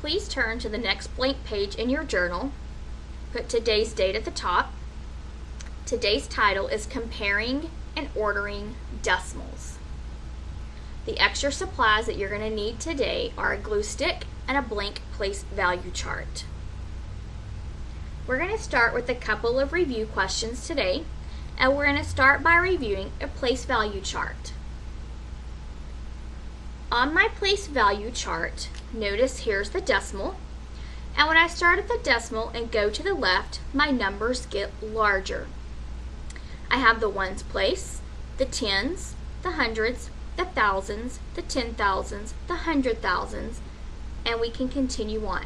Please turn to the next blank page in your journal. Put today's date at the top. Today's title is Comparing and Ordering Decimals. The extra supplies that you're going to need today are a glue stick and a blank place value chart. We're going to start with a couple of review questions today, and we're going to start by reviewing a place value chart. On my place value chart, notice here's the decimal, and when I start at the decimal and go to the left, my numbers get larger. I have the ones place, the tens, the hundreds, the thousands, the 10,000s, the 100,000s, and we can continue on.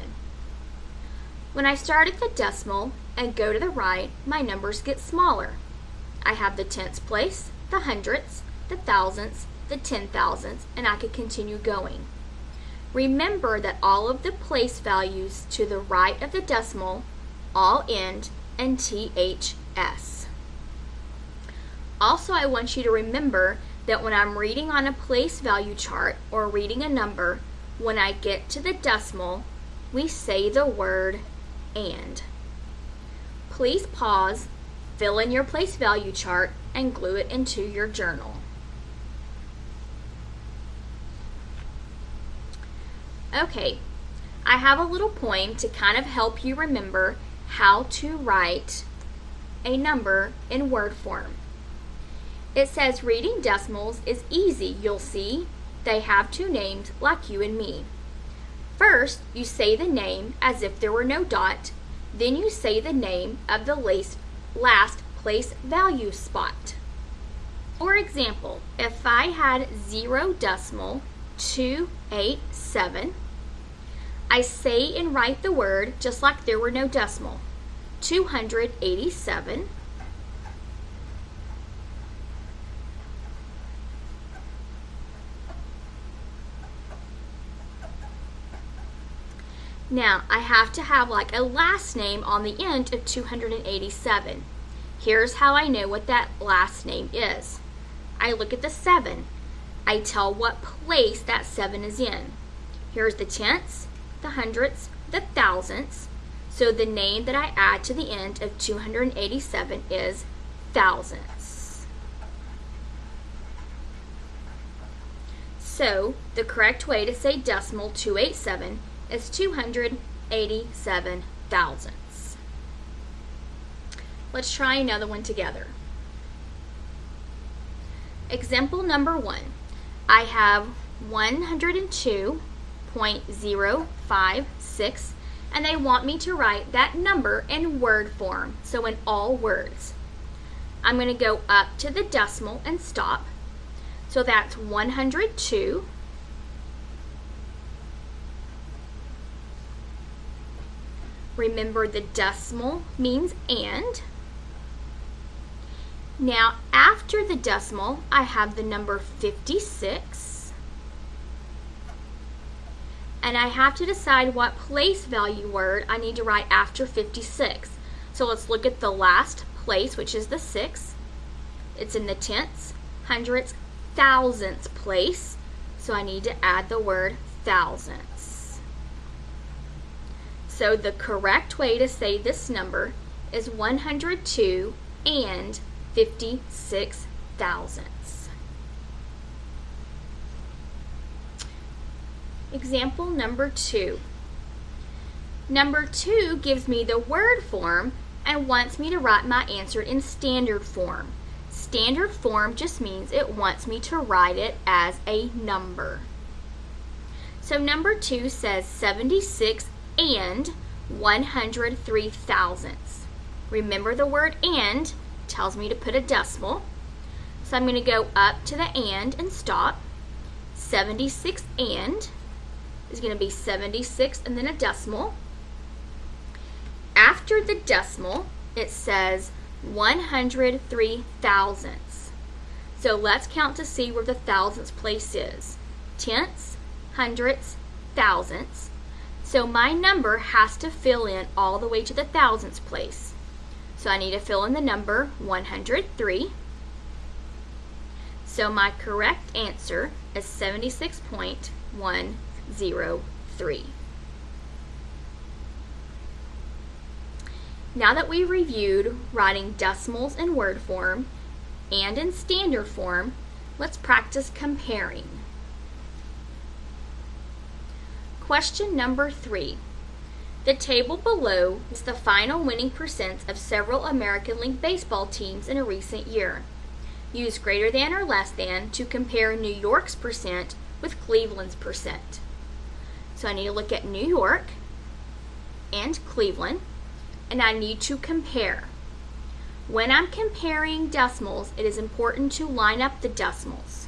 When I start at the decimal and go to the right, my numbers get smaller. I have the tenths place, the hundreds, the thousandths, the 10,000s, and I could continue going. Remember that all of the place values to the right of the decimal all end in THS. Also, I want you to remember that when I'm reading on a place value chart or reading a number, when I get to the decimal, we say the word and. Please pause, fill in your place value chart, and glue it into your journal. Okay, I have a little poem to kind of help you remember how to write a number in word form. It says reading decimals is easy, you'll see. They have two names like you and me. First, you say the name as if there were no dot. Then you say the name of the last place value spot. For example, if I had 0.287, I say and write the word just like there were no decimal. 287. Now, I have to have like a last name on the end of 287. Here's how I know what that last name is. I look at the 7. I tell what place that 7 is in. Here's the tenths, the hundredths, the thousandths. So the name that I add to the end of 287 is thousandths. So the correct way to say decimal 287 is 287 thousandths. Let's try another one together. Example number 1. I have 102.056, and they want me to write that number in word form, so in all words. I'm going to go up to the decimal and stop. So that's 102. Remember, the decimal means and. Now, after the decimal, I have the number 56. And I have to decide what place value word I need to write after 56. So let's look at the last place, which is the 6. It's in the tenths, hundredths, thousandths place. So I need to add the word thousandths. So the correct way to say this number is 102 and 56 thousandths. Example number 2. Number 2 gives me the word form and wants me to write my answer in standard form. Standard form just means it wants me to write it as a number. So number 2 says 76 and 103 thousandths. Remember, the word and tells me to put a decimal. So I'm going to go up to the and stop. 76 and is going to be 76 and then a decimal. After the decimal, it says 103 thousandths. So let's count to see where the thousandths place is. Tenths, hundredths, thousandths. So my number has to fill in all the way to the thousandths place. So I need to fill in the number 103. So my correct answer is 76.103. Now that we reviewed writing decimals in word form and in standard form, let's practice comparing. Question number 3. The table below is the final winning percents of several American League baseball teams in a recent year. Use greater than or less than to compare New York's percent with Cleveland's percent. So I need to look at New York and Cleveland, and I need to compare. When I'm comparing decimals, it is important to line up the decimals.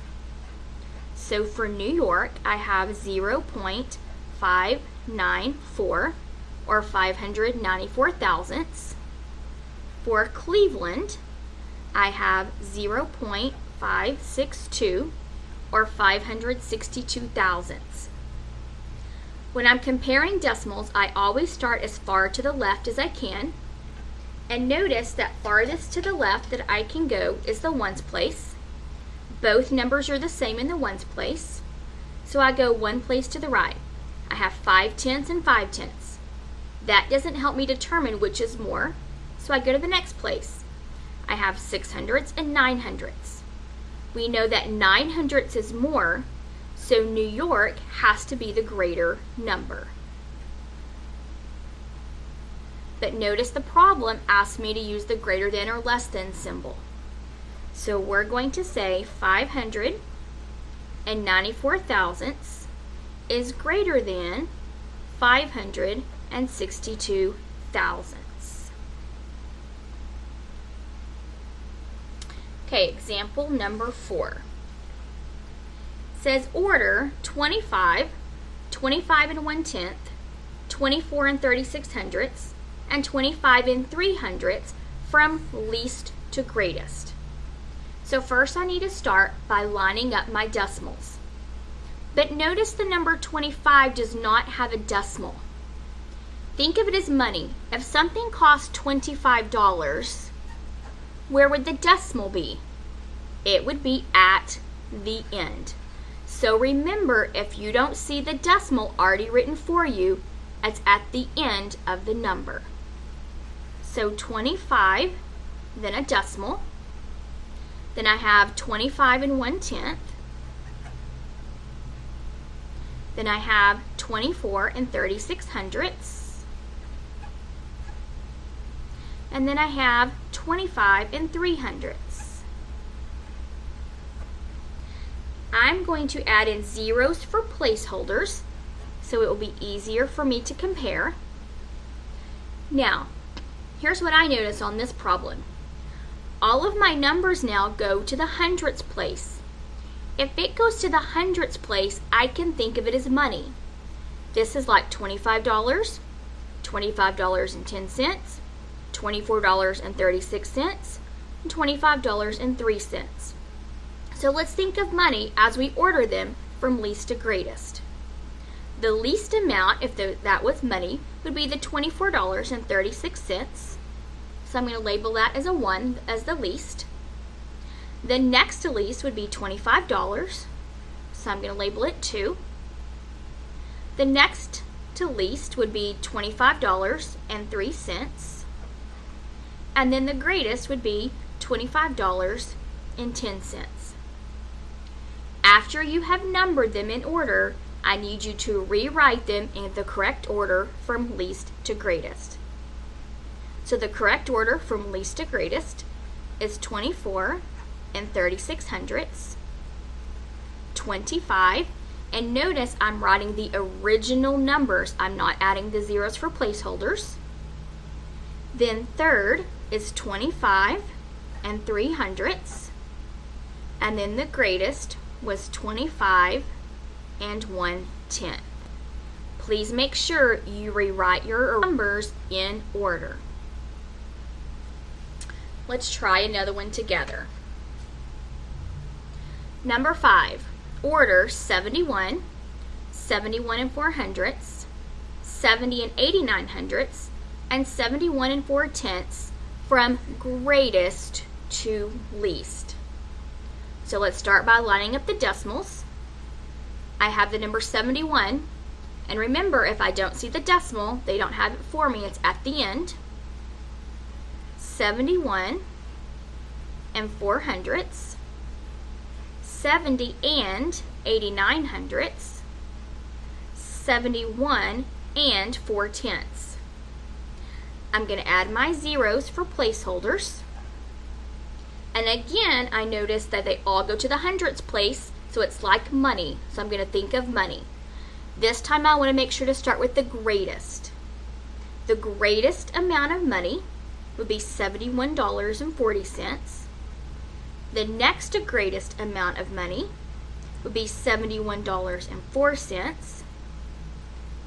So for New York, I have 0.594, or 594 thousandths. For Cleveland, I have 0.562, or 562 thousandths. When I'm comparing decimals, I always start as far to the left as I can, and notice that farthest to the left that I can go is the ones place. Both numbers are the same in the ones place, so I go one place to the right. I have 5/10 and 5/10. That doesn't help me determine which is more, so I go to the next place. I have 600ths and 900ths. We know that 900ths is more, so New York has to be the greater number. But notice the problem asked me to use the greater than or less than symbol. So we're going to say 594 thousandths is greater than 562 thousandths. Okay, example number 4. Says order 25, 25 and 1/10, 24 and 36 hundredths, and 25 and 3 hundredths from least to greatest. So first I need to start by lining up my decimals. But notice the number 25 does not have a decimal. Think of it as money. If something costs $25, where would the decimal be? It would be at the end. So remember, if you don't see the decimal already written for you, it's at the end of the number. So 25, then a decimal. Then I have 25 and 1/10. Then I have 24 and 36 hundredths. And then I have 25 and 3 hundredths. I'm going to add in zeros for placeholders, so it will be easier for me to compare. Now, here's what I notice on this problem. All of my numbers now go to the hundredths place. If it goes to the hundredths place, I can think of it as money. This is like $25, $25.10, $24.36, and $25.03. So let's think of money as we order them from least to greatest. The least amount, if that was money, would be the $24.36. So I'm going to label that as a 1 as the least. The next to least would be $25. So I'm going to label it 2. The next to least would be $25.03. And then the greatest would be $25.10. After you have numbered them in order, I need you to rewrite them in the correct order from least to greatest. So the correct order from least to greatest is 24 and 36 hundredths, 25, and notice I'm writing the original numbers. I'm not adding the zeros for placeholders. Then third is 25 and 3 hundredths, and then the greatest was 25 and 1/10. Please make sure you rewrite your numbers in order. Let's try another one together. Number 5, order 71, 71 and 4 hundredths, 70 and 89 hundredths, and 71 and 4/10 from greatest to least. So let's start by lining up the decimals. I have the number 71, and remember, if I don't see the decimal, they don't have it for me, it's at the end. 71 and 400ths, 70 and 8900ths, 71 and 4/10ths. I'm going to add my zeros for placeholders. And again, I notice that they all go to the hundredths place, so it's like money. So I'm going to think of money. This time I want to make sure to start with the greatest. The greatest amount of money would be $71.40. The next greatest amount of money would be $71.04.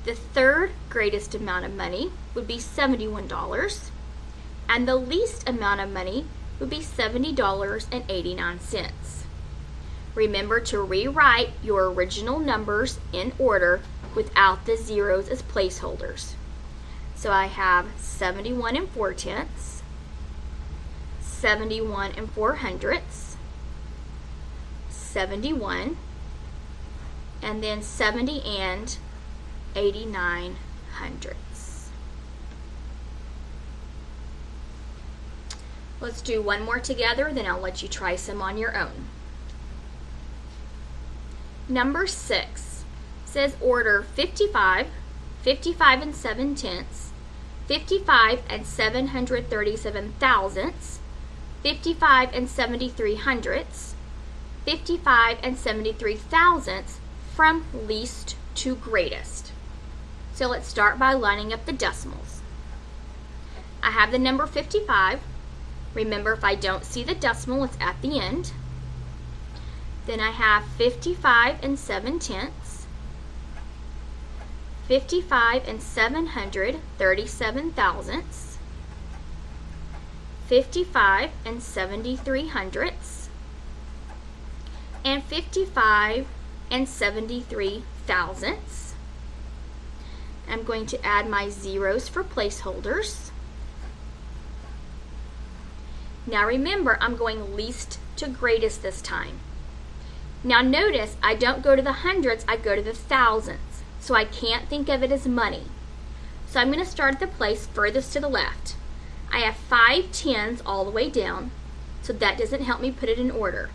The third greatest amount of money would be $71. And the least amount of money would be $70.89. Remember to rewrite your original numbers in order without the zeros as placeholders. So I have 71 and 4/10ths, 71 and 400ths, 71, and then 70 and 8900ths. Let's do one more together, then I'll let you try some on your own. Number 6 says order 55, 55 and 7/10ths, 55 and 737 thousandths, 55 and 73 hundredths, 55 and 73 thousandths from least to greatest. So let's start by lining up the decimals. I have the number 55. Remember, if I don't see the decimal, it's at the end. Then I have 55 and 7/10ths, 55 and 737 thousandths, 55 and 73 hundredths, and 55 and 73 thousandths. I'm going to add my zeros for placeholders. Now remember, I'm going least to greatest this time. Now notice, I don't go to the hundredths, I go to the thousandths. So I can't think of it as money. So I'm going to start at the place furthest to the left. I have 5 tens all the way down, so that doesn't help me put it in order.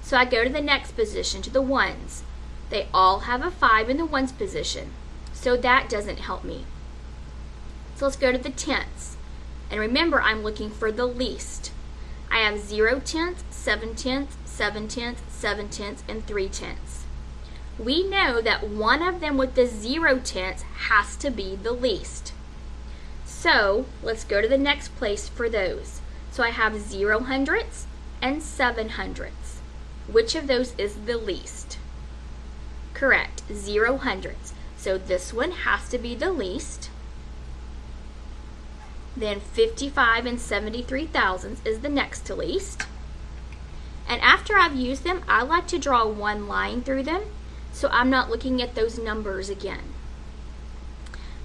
So I go to the next position, to the ones. They all have a 5 in the ones position, so that doesn't help me. So let's go to the tenths. And remember, I'm looking for the least. I have 0/10ths, 7/10ths, 7/10ths, 7/10ths, and 3/10ths. We know that one of them with the 0/10ths has to be the least. So let's go to the next place for those. So I have 0/100ths and 7/100ths. Which of those is the least? Correct, 0/100ths. So this one has to be the least. Then 55 and 73 thousandths is the next to least. And after I've used them, I like to draw one line through them, so I'm not looking at those numbers again.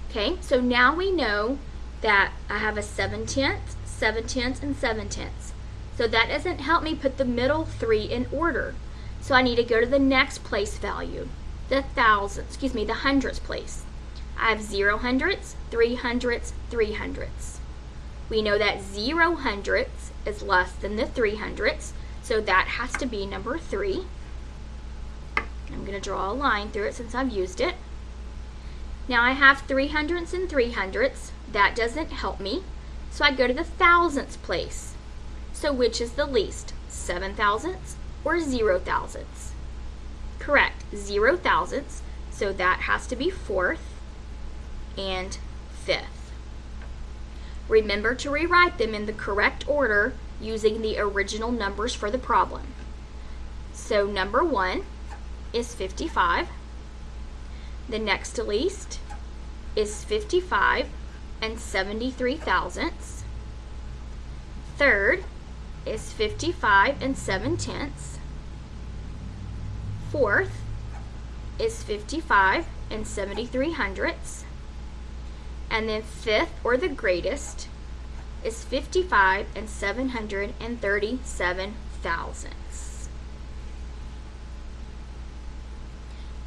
Okay, so now we know that I have a 7/10ths, 7/10ths, and 7/10ths. So that doesn't help me put the middle 3 in order. So I need to go to the next place value, the hundredths place. I have 0/100ths, 300ths, 300ths. We know that 0/100ths is less than the 300ths, so that has to be number 3. I'm going to draw a line through it since I've used it. Now I have 300ths and 300ths. That doesn't help me, so I go to the thousandths place. So which is the least, 7 thousandths or 0 thousandths? Correct, 0 thousandths, so that has to be 4th and 5th. Remember to rewrite them in the correct order using the original numbers for the problem. So number 1 is 55. The next to least is 55 and 73 thousandths. Third is 55 and 7/10ths. Fourth is 55 and 73 hundredths. And then fifth, or the greatest, is 55 and 737 thousandths.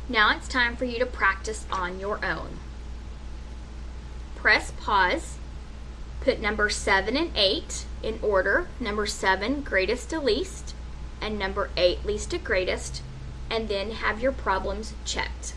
Now it's time for you to practice on your own. Press pause Put number 7 and 8 in order. Number 7, greatest to least, and number 8, least to greatest, and then have your problems checked.